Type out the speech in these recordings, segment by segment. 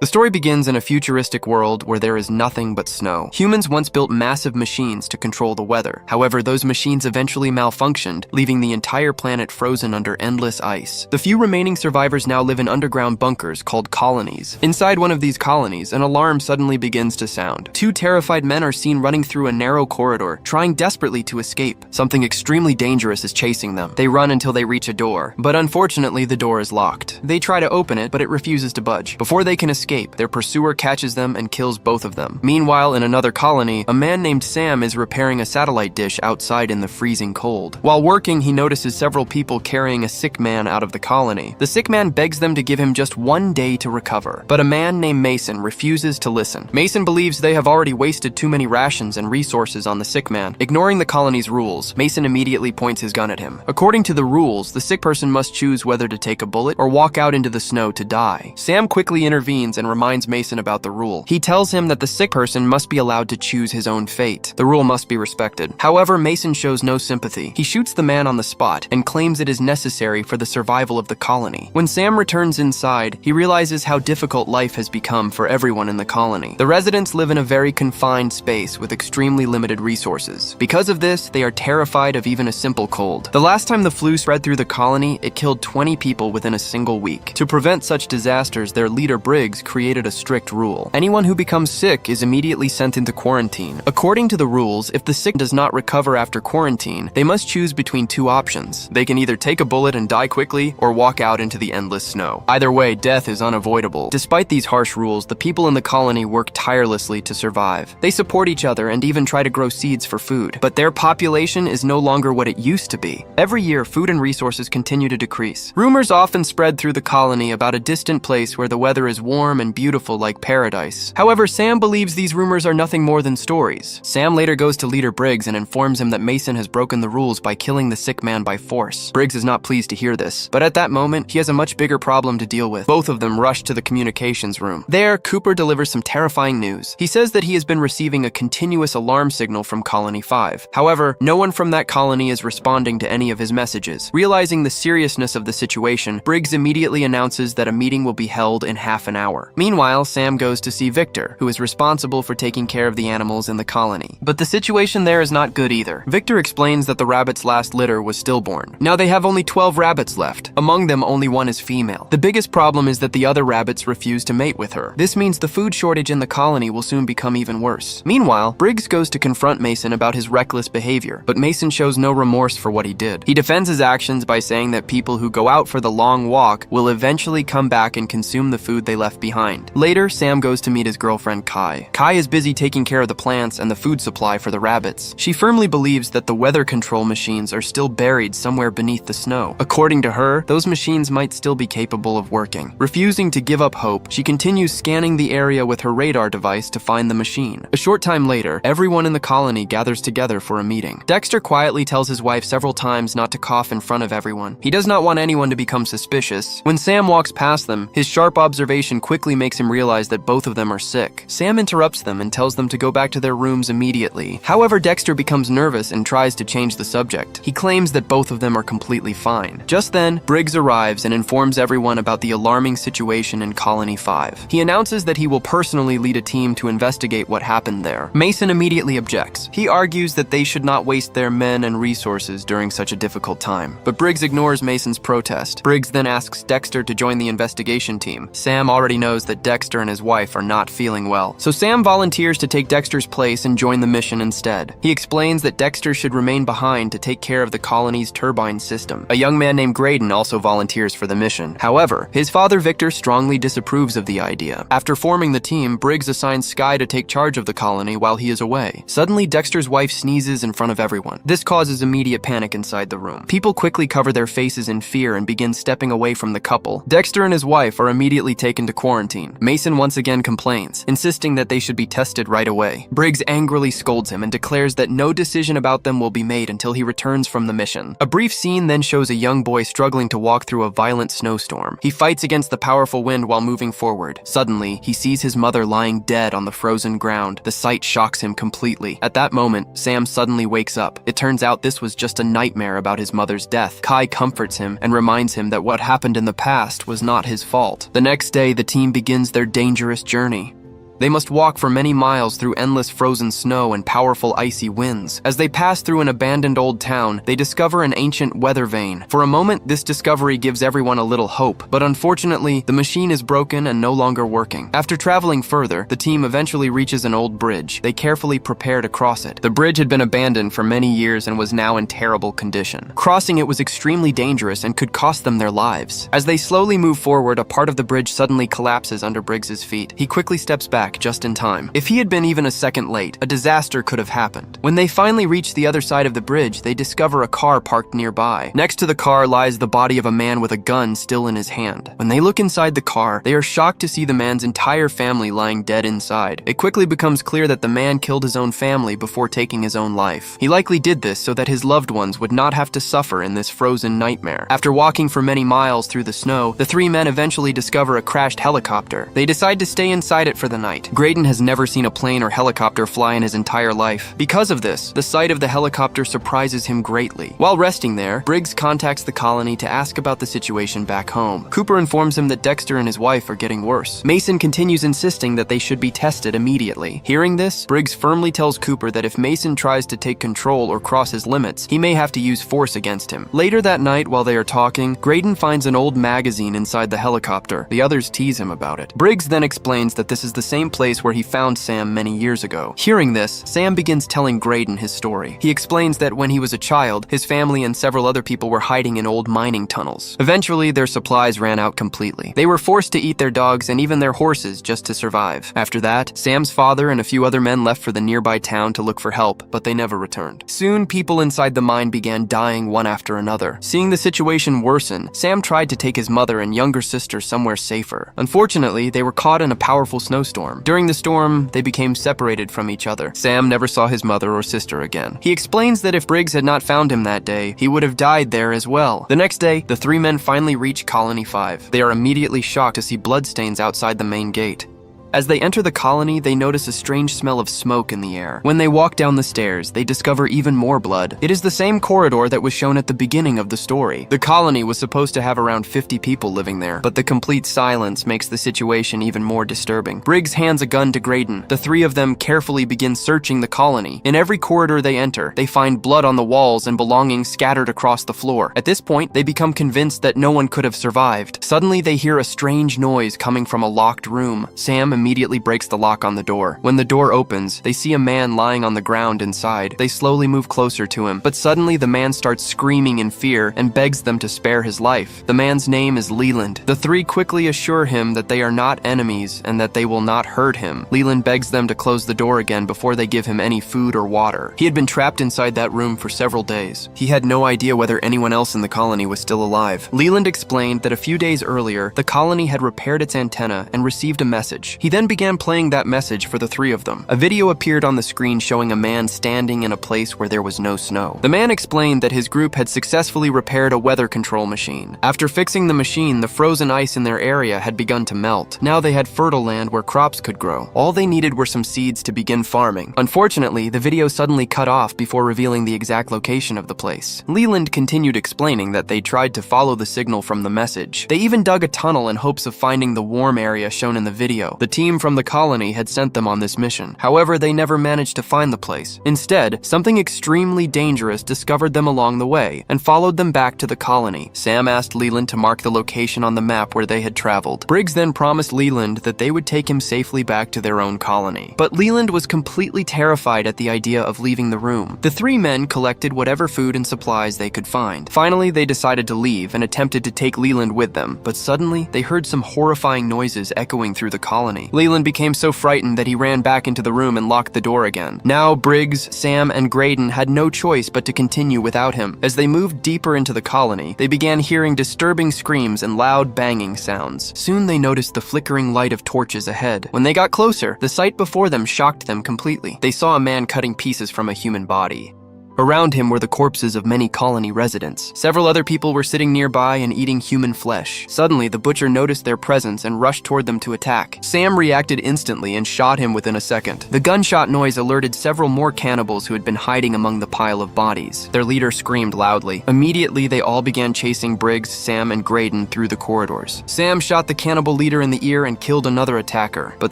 The story begins in a futuristic world where there is nothing but snow. Humans once built massive machines to control the weather. However, those machines eventually malfunctioned, leaving the entire planet frozen under endless ice. The few remaining survivors now live in underground bunkers called colonies. Inside one of these colonies, an alarm suddenly begins to sound. Two terrified men are seen running through a narrow corridor, trying desperately to escape. Something extremely dangerous is chasing them. They run until they reach a door, but unfortunately the door is locked. They try to open it, but it refuses to budge. Before they can escape, their pursuer catches them and kills both of them. Meanwhile, in another colony, a man named Sam is repairing a satellite dish outside in the freezing cold. While working, he notices several people carrying a sick man out of the colony. The sick man begs them to give him just 1 day to recover, but a man named Mason refuses to listen. Mason believes they have already wasted too many rations and resources on the sick man. Ignoring the colony's rules, Mason immediately points his gun at him. According to the rules, the sick person must choose whether to take a bullet or walk out into the snow to die. Sam quickly intervenes and reminds Mason about the rule. He tells him that the sick person must be allowed to choose his own fate. The rule must be respected. However, Mason shows no sympathy. He shoots the man on the spot and claims it is necessary for the survival of the colony. When Sam returns inside, he realizes how difficult life has become for everyone in the colony. The residents live in a very confined space with extremely limited resources. Because of this, they are terrified of even a simple cold. The last time the flu spread through the colony, it killed 20 people within a single week. To prevent such disasters, their leader Briggs created a strict rule. Anyone who becomes sick is immediately sent into quarantine. According to the rules, if the sick does not recover after quarantine, they must choose between two options. They can either take a bullet and die quickly, or walk out into the endless snow. Either way, death is unavoidable. Despite these harsh rules, the people in the colony work tirelessly to survive. They support each other and even try to grow seeds for food. But their population is no longer what it used to be. Every year, food and resources continue to decrease. Rumors often spread through the colony about a distant place where the weather is warm and beautiful like paradise. However, Sam believes these rumors are nothing more than stories. Sam later goes to leader Briggs and informs him that Mason has broken the rules by killing the sick man by force. Briggs is not pleased to hear this, but at that moment, he has a much bigger problem to deal with. Both of them rush to the communications room. There, Cooper delivers some terrifying news. He says that he has been receiving a continuous alarm signal from Colony 5. However, no one from that colony is responding to any of his messages. Realizing the seriousness of the situation, Briggs immediately announces that a meeting will be held in half an hour. Meanwhile, Sam goes to see Victor, who is responsible for taking care of the animals in the colony. But the situation there is not good either. Victor explains that the rabbits' last litter was stillborn. Now they have only 12 rabbits left. Among them, only one is female. The biggest problem is that the other rabbits refuse to mate with her. This means the food shortage in the colony will soon become even worse. Meanwhile, Briggs goes to confront Mason about his reckless behavior, but Mason shows no remorse for what he did. He defends his actions by saying that people who go out for the long walk will eventually come back and consume the food they left behind. Later, Sam goes to meet his girlfriend Kai. Kai is busy taking care of the plants and the food supply for the rabbits. She firmly believes that the weather control machines are still buried somewhere beneath the snow. According to her, those machines might still be capable of working. Refusing to give up hope, she continues scanning the area with her radar device to find the machine. A short time later, everyone in the colony gathers together for a meeting. Dexter quietly tells his wife several times not to cough in front of everyone. He does not want anyone to become suspicious. When Sam walks past them, his sharp observation quickly makes him realize that both of them are sick. Sam interrupts them and tells them to go back to their rooms immediately. However, Dexter becomes nervous and tries to change the subject. He claims that both of them are completely fine. Just then, Briggs arrives and informs everyone about the alarming situation in Colony 5. He announces that he will personally lead a team to investigate what happened there. Mason immediately objects. He argues that they should not waste their men and resources during such a difficult time. But Briggs ignores Mason's protest. Briggs then asks Dexter to join the investigation team. Sam already knows that Dexter and his wife are not feeling well, so Sam volunteers to take Dexter's place and join the mission instead. He explains that Dexter should remain behind to take care of the colony's turbine system. A young man named Graydon also volunteers for the mission. However, his father Victor strongly disapproves of the idea. After forming the team, Briggs assigns Sky to take charge of the colony while he is away. Suddenly, Dexter's wife sneezes in front of everyone. This causes immediate panic inside the room. People quickly cover their faces in fear and begin stepping away from the couple. Dexter and his wife are immediately taken to quarantine. Mason once again complains, insisting that they should be tested right away. Briggs angrily scolds him and declares that no decision about them will be made until he returns from the mission. A brief scene then shows a young boy struggling to walk through a violent snowstorm. He fights against the powerful wind while moving forward. Suddenly, he sees his mother lying dead on the frozen ground. The sight shocks him completely. At that moment, Sam suddenly wakes up. It turns out this was just a nightmare about his mother's death. Kai comforts him and reminds him that what happened in the past was not his fault. The next day, the team team begins their dangerous journey. They must walk for many miles through endless frozen snow and powerful icy winds. As they pass through an abandoned old town, they discover an ancient weather vane. For a moment, this discovery gives everyone a little hope, but unfortunately, the machine is broken and no longer working. After traveling further, the team eventually reaches an old bridge. They carefully prepare to cross it. The bridge had been abandoned for many years and was now in terrible condition. Crossing it was extremely dangerous and could cost them their lives. As they slowly move forward, a part of the bridge suddenly collapses under Briggs's feet. He quickly steps back just in time. If he had been even a second late, a disaster could have happened. When they finally reach the other side of the bridge, they discover a car parked nearby. Next to the car lies the body of a man with a gun still in his hand. When they look inside the car, they are shocked to see the man's entire family lying dead inside. It quickly becomes clear that the man killed his own family before taking his own life. He likely did this so that his loved ones would not have to suffer in this frozen nightmare. After walking for many miles through the snow, the three men eventually discover a crashed helicopter. They decide to stay inside it for the night. Graydon has never seen a plane or helicopter fly in his entire life. Because of this, the sight of the helicopter surprises him greatly. While resting there, Briggs contacts the colony to ask about the situation back home. Cooper informs him that Dexter and his wife are getting worse. Mason continues insisting that they should be tested immediately. Hearing this, Briggs firmly tells Cooper that if Mason tries to take control or cross his limits, he may have to use force against him. Later that night, while they are talking, Graydon finds an old magazine inside the helicopter. The others tease him about it. Briggs then explains that this is the same place where he found Sam many years ago. Hearing this, Sam begins telling Graydon his story. He explains that when he was a child, his family and several other people were hiding in old mining tunnels. Eventually, their supplies ran out completely. They were forced to eat their dogs and even their horses just to survive. After that, Sam's father and a few other men left for the nearby town to look for help, but they never returned. Soon, people inside the mine began dying one after another. Seeing the situation worsen, Sam tried to take his mother and younger sister somewhere safer. Unfortunately, they were caught in a powerful snowstorm. During the storm, they became separated from each other. Sam never saw his mother or sister again. He explains that if Briggs had not found him that day, he would have died there as well. The next day, the three men finally reach Colony 5. They are immediately shocked to see bloodstains outside the main gate. As they enter the colony, they notice a strange smell of smoke in the air. When they walk down the stairs, they discover even more blood. It is the same corridor that was shown at the beginning of the story. The colony was supposed to have around 50 people living there, but the complete silence makes the situation even more disturbing. Briggs hands a gun to Graydon. The three of them carefully begin searching the colony. In every corridor they enter, they find blood on the walls and belongings scattered across the floor. At this point, they become convinced that no one could have survived. Suddenly, they hear a strange noise coming from a locked room. Sam immediately breaks the lock on the door. When the door opens, they see a man lying on the ground inside. They slowly move closer to him, but suddenly the man starts screaming in fear and begs them to spare his life. The man's name is Leland. The three quickly assure him that they are not enemies and that they will not hurt him. Leland begs them to close the door again before they give him any food or water. He had been trapped inside that room for several days. He had no idea whether anyone else in the colony was still alive. Leland explained that a few days earlier, the colony had repaired its antenna and received a message. He then began playing that message for the three of them. A video appeared on the screen showing a man standing in a place where there was no snow. The man explained that his group had successfully repaired a weather control machine. After fixing the machine, the frozen ice in their area had begun to melt. Now they had fertile land where crops could grow. All they needed were some seeds to begin farming. Unfortunately, the video suddenly cut off before revealing the exact location of the place. Leland continued explaining that they tried to follow the signal from the message. They even dug a tunnel in hopes of finding the warm area shown in the video. The team from the colony had sent them on this mission. However, they never managed to find the place. Instead, something extremely dangerous discovered them along the way and followed them back to the colony. Sam asked Leland to mark the location on the map where they had traveled. Briggs then promised Leland that they would take him safely back to their own colony. But Leland was completely terrified at the idea of leaving the room. The three men collected whatever food and supplies they could find. Finally, they decided to leave and attempted to take Leland with them, but suddenly, they heard some horrifying noises echoing through the colony. Leland became so frightened that he ran back into the room and locked the door again. Now, Briggs, Sam, and Graydon had no choice but to continue without him. As they moved deeper into the colony, they began hearing disturbing screams and loud banging sounds. Soon they noticed the flickering light of torches ahead. When they got closer, the sight before them shocked them completely. They saw a man cutting pieces from a human body. Around him were the corpses of many colony residents. Several other people were sitting nearby and eating human flesh. Suddenly, the butcher noticed their presence and rushed toward them to attack. Sam reacted instantly and shot him within a second. The gunshot noise alerted several more cannibals who had been hiding among the pile of bodies. Their leader screamed loudly. Immediately, they all began chasing Briggs, Sam, and Graydon through the corridors. Sam shot the cannibal leader in the ear and killed another attacker, but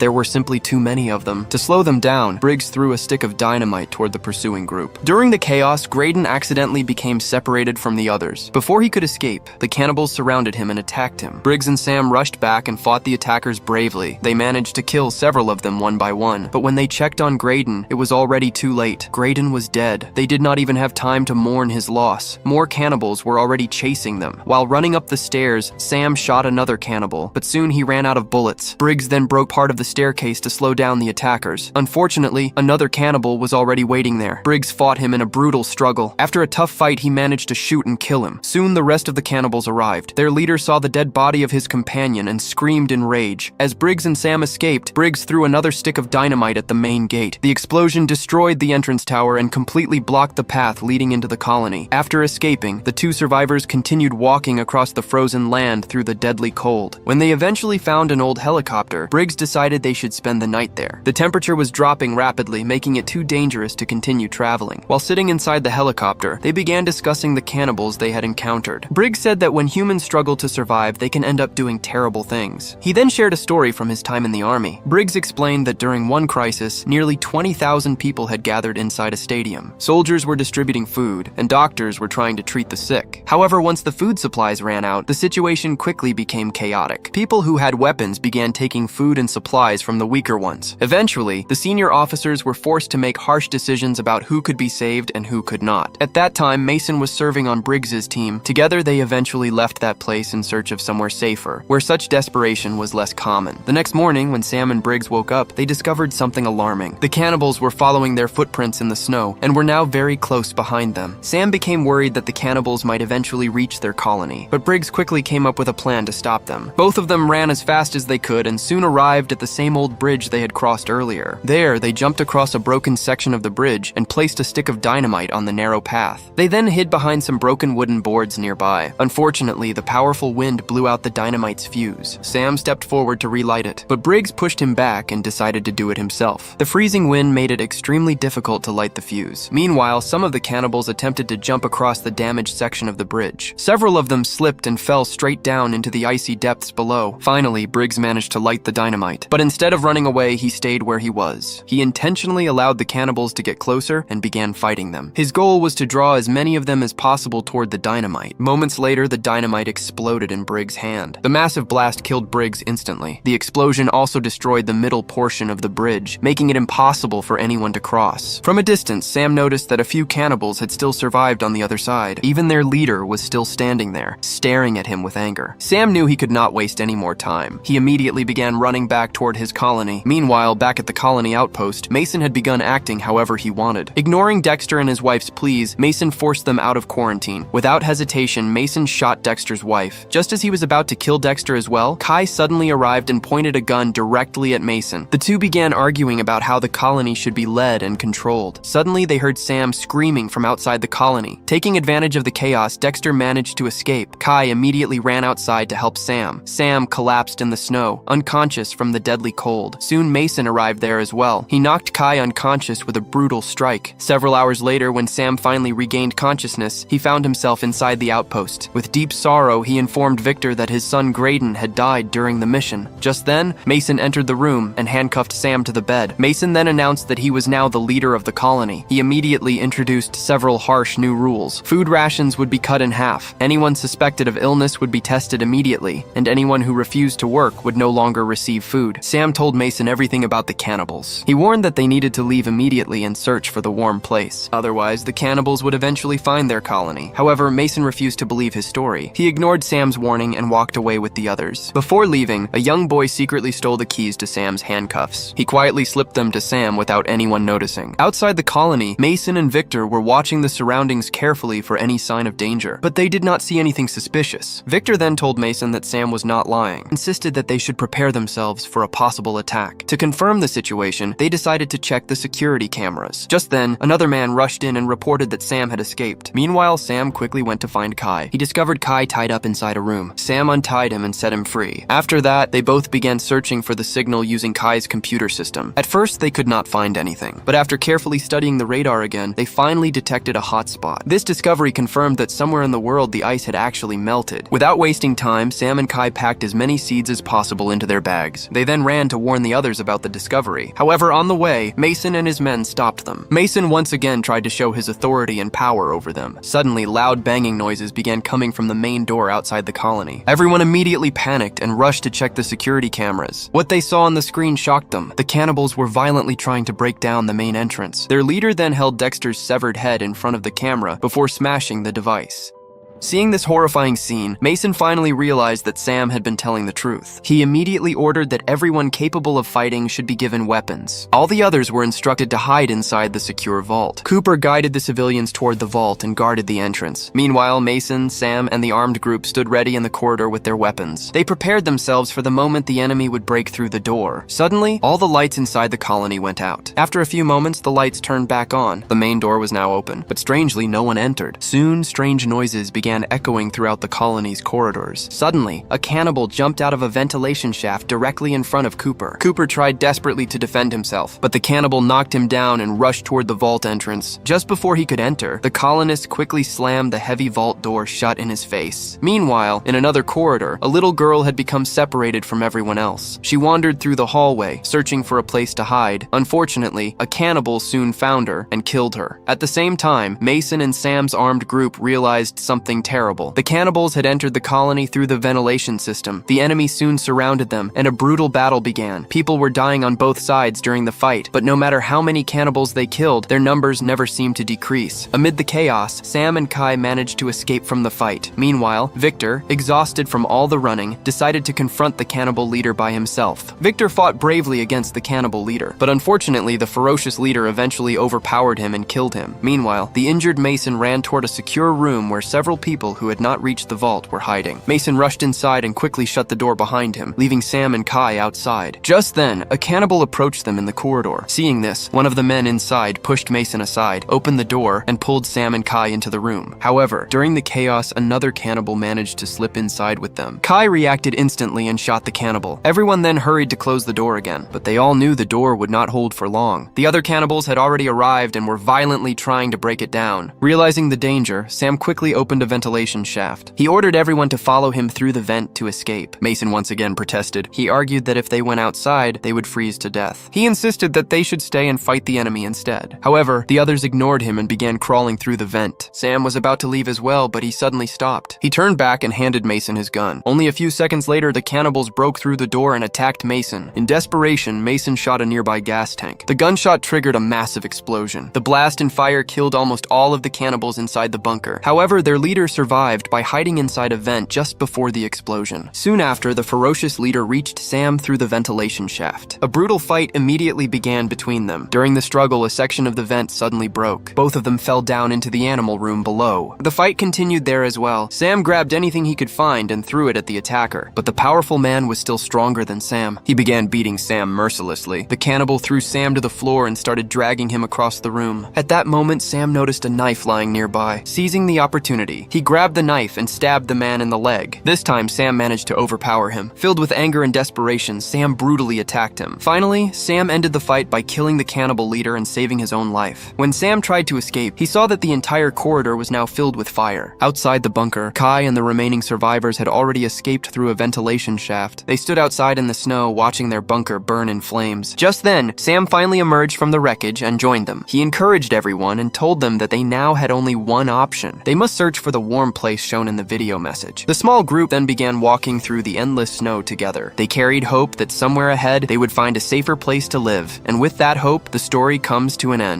there were simply too many of them. To slow them down, Briggs threw a stick of dynamite toward the pursuing group. During the chaos, Graydon accidentally became separated from the others. Before he could escape, the cannibals surrounded him and attacked him. Briggs and Sam rushed back and fought the attackers bravely. They managed to kill several of them one by one, but when they checked on Graydon, it was already too late. Graydon was dead. They did not even have time to mourn his loss. More cannibals were already chasing them. While running up the stairs, Sam shot another cannibal, but soon he ran out of bullets. Briggs then broke part of the staircase to slow down the attackers. Unfortunately, another cannibal was already waiting there. Briggs fought him in a brutal struggle. After a tough fight, he managed to shoot and kill him. Soon the rest of the cannibals arrived. Their leader saw the dead body of his companion and screamed in rage. As Briggs and Sam escaped, Briggs threw another stick of dynamite at the main gate. The explosion destroyed the entrance tower and completely blocked the path leading into the colony. After escaping, the two survivors continued walking across the frozen land through the deadly cold. When they eventually found an old helicopter, Briggs decided they should spend the night there. The temperature was dropping rapidly, making it too dangerous to continue traveling. While sitting inside the helicopter, they began discussing the cannibals they had encountered. Briggs said that when humans struggle to survive, they can end up doing terrible things. He then shared a story from his time in the army. Briggs explained that during one crisis, nearly 20,000 people had gathered inside a stadium. Soldiers were distributing food, and doctors were trying to treat the sick. However, once the food supplies ran out, the situation quickly became chaotic. People who had weapons began taking food and supplies from the weaker ones. Eventually, the senior officers were forced to make harsh decisions about who could be saved and who could not. At that time, Mason was serving on Briggs's team. Together, they eventually left that place in search of somewhere safer, where such desperation was less common. The next morning, when Sam and Briggs woke up, they discovered something alarming. The cannibals were following their footprints in the snow and were now very close behind them. Sam became worried that the cannibals might eventually reach their colony, but Briggs quickly came up with a plan to stop them. Both of them ran as fast as they could and soon arrived at the same old bridge they had crossed earlier. There, they jumped across a broken section of the bridge and placed a stick of dynamite on the narrow path. They then hid behind some broken wooden boards nearby. Unfortunately, the powerful wind blew out the dynamite's fuse. Sam stepped forward to relight it, but Briggs pushed him back and decided to do it himself. The freezing wind made it extremely difficult to light the fuse. Meanwhile, some of the cannibals attempted to jump across the damaged section of the bridge. Several of them slipped and fell straight down into the icy depths below. Finally, Briggs managed to light the dynamite, but instead of running away, he stayed where he was. He intentionally allowed the cannibals to get closer and began fighting them. His goal was to draw as many of them as possible toward the dynamite. Moments later, the dynamite exploded in Briggs' hand. The massive blast killed Briggs instantly. The explosion also destroyed the middle portion of the bridge, making it impossible for anyone to cross. From a distance, Sam noticed that a few cannibals had still survived on the other side. Even their leader was still standing there, staring at him with anger. Sam knew he could not waste any more time. He immediately began running back toward his colony. Meanwhile, back at the colony outpost, Mason had begun acting however he wanted. Ignoring Dexter and his wife's pleas, Mason forced them out of quarantine. Without hesitation, Mason shot Dexter's wife. Just as he was about to kill Dexter as well, Kai suddenly arrived and pointed a gun directly at Mason. The two began arguing about how the colony should be led and controlled. Suddenly, they heard Sam screaming from outside the colony. Taking advantage of the chaos, Dexter managed to escape. Kai immediately ran outside to help Sam. Sam collapsed in the snow, unconscious from the deadly cold. Soon Mason arrived there as well. He knocked Kai unconscious with a brutal strike. Several hours later, when Sam finally regained consciousness, he found himself inside the outpost. With deep sorrow, he informed Victor that his son Graydon had died during the mission. Just then, Mason entered the room and handcuffed Sam to the bed. Mason then announced that he was now the leader of the colony. He immediately introduced several harsh new rules. Food rations would be cut in half. Anyone suspected of illness would be tested immediately, and anyone who refused to work would no longer receive food. Sam told Mason everything about the cannibals. He warned that they needed to leave immediately and search for the warm place. Otherwise, the cannibals would eventually find their colony. However, Mason refused to believe his story. He ignored Sam's warning and walked away with the others. Before leaving, a young boy secretly stole the keys to Sam's handcuffs. He quietly slipped them to Sam without anyone noticing. Outside the colony, Mason and Victor were watching the surroundings carefully for any sign of danger, but they did not see anything suspicious. Victor then told Mason that Sam was not lying, insisted that they should prepare themselves for a possible attack. To confirm the situation, they decided to check the security cameras. Just then, another man rushed rushed in and reported that Sam had escaped. Meanwhile, Sam quickly went to find Kai. He discovered Kai tied up inside a room. Sam untied him and set him free. After that, they both began searching for the signal using Kai's computer system. At first, they could not find anything, but after carefully studying the radar again, they finally detected a hotspot. This discovery confirmed that somewhere in the world the ice had actually melted. Without wasting time, Sam and Kai packed as many seeds as possible into their bags. They then ran to warn the others about the discovery. However, on the way, Mason and his men stopped them. Mason once again tried to show his authority and power over them. Suddenly, loud banging noises began coming from the main door outside the colony. Everyone immediately panicked and rushed to check the security cameras. What they saw on the screen shocked them. The cannibals were violently trying to break down the main entrance. Their leader then held Dexter's severed head in front of the camera before smashing the device. Seeing this horrifying scene, Mason finally realized that Sam had been telling the truth. He immediately ordered that everyone capable of fighting should be given weapons. All the others were instructed to hide inside the secure vault. Cooper guided the civilians toward the vault and guarded the entrance. Meanwhile, Mason, Sam, and the armed group stood ready in the corridor with their weapons. They prepared themselves for the moment the enemy would break through the door. Suddenly, all the lights inside the colony went out. After a few moments, the lights turned back on. The main door was now open, but strangely, no one entered. Soon, strange noises began echoing throughout the colony's corridors. Suddenly, a cannibal jumped out of a ventilation shaft directly in front of Cooper. Cooper tried desperately to defend himself, but the cannibal knocked him down and rushed toward the vault entrance. Just before he could enter, the colonist quickly slammed the heavy vault door shut in his face. Meanwhile, in another corridor, a little girl had become separated from everyone else. She wandered through the hallway, searching for a place to hide. Unfortunately, a cannibal soon found her and killed her. At the same time, Mason and Sam's armed group realized something terrible. The cannibals had entered the colony through the ventilation system. The enemy soon surrounded them, and a brutal battle began. People were dying on both sides during the fight, but no matter how many cannibals they killed, their numbers never seemed to decrease. Amid the chaos, Sam and Kai managed to escape from the fight. Meanwhile, Victor, exhausted from all the running, decided to confront the cannibal leader by himself. Victor fought bravely against the cannibal leader, but unfortunately, the ferocious leader eventually overpowered him and killed him. Meanwhile, the injured Mason ran toward a secure room where several people who had not reached the vault were hiding. Mason rushed inside and quickly shut the door behind him, leaving Sam and Kai outside. Just then, a cannibal approached them in the corridor. Seeing this, one of the men inside pushed Mason aside, opened the door, and pulled Sam and Kai into the room. However, during the chaos, another cannibal managed to slip inside with them. Kai reacted instantly and shot the cannibal. Everyone then hurried to close the door again, but they all knew the door would not hold for long. The other cannibals had already arrived and were violently trying to break it down. Realizing the danger, Sam quickly opened a ventilation shaft. He ordered everyone to follow him through the vent to escape. Mason once again protested. He argued that if they went outside, they would freeze to death. He insisted that they should stay and fight the enemy instead. However, the others ignored him and began crawling through the vent. Sam was about to leave as well, but he suddenly stopped. He turned back and handed Mason his gun. Only a few seconds later, the cannibals broke through the door and attacked Mason. In desperation, Mason shot a nearby gas tank. The gunshot triggered a massive explosion. The blast and fire killed almost all of the cannibals inside the bunker. However, their leader survived by hiding inside a vent just before the explosion. Soon after, the ferocious leader reached Sam through the ventilation shaft. A brutal fight immediately began between them. During the struggle, a section of the vent suddenly broke. Both of them fell down into the animal room below. The fight continued there as well. Sam grabbed anything he could find and threw it at the attacker, but the powerful man was still stronger than Sam. He began beating Sam mercilessly. The cannibal threw Sam to the floor and started dragging him across the room. At that moment, Sam noticed a knife lying nearby. Seizing the opportunity, he grabbed the knife and stabbed the man in the leg. This time, Sam managed to overpower him. Filled with anger and desperation, Sam brutally attacked him. Finally, Sam ended the fight by killing the cannibal leader and saving his own life. When Sam tried to escape, he saw that the entire corridor was now filled with fire. Outside the bunker, Kai and the remaining survivors had already escaped through a ventilation shaft. They stood outside in the snow, watching their bunker burn in flames. Just then, Sam finally emerged from the wreckage and joined them. He encouraged everyone and told them that they now had only one option. They must search for the warm place shown in the video message. The small group then began walking through the endless snow together. They carried hope that somewhere ahead they would find a safer place to live, and with that hope, the story comes to an end.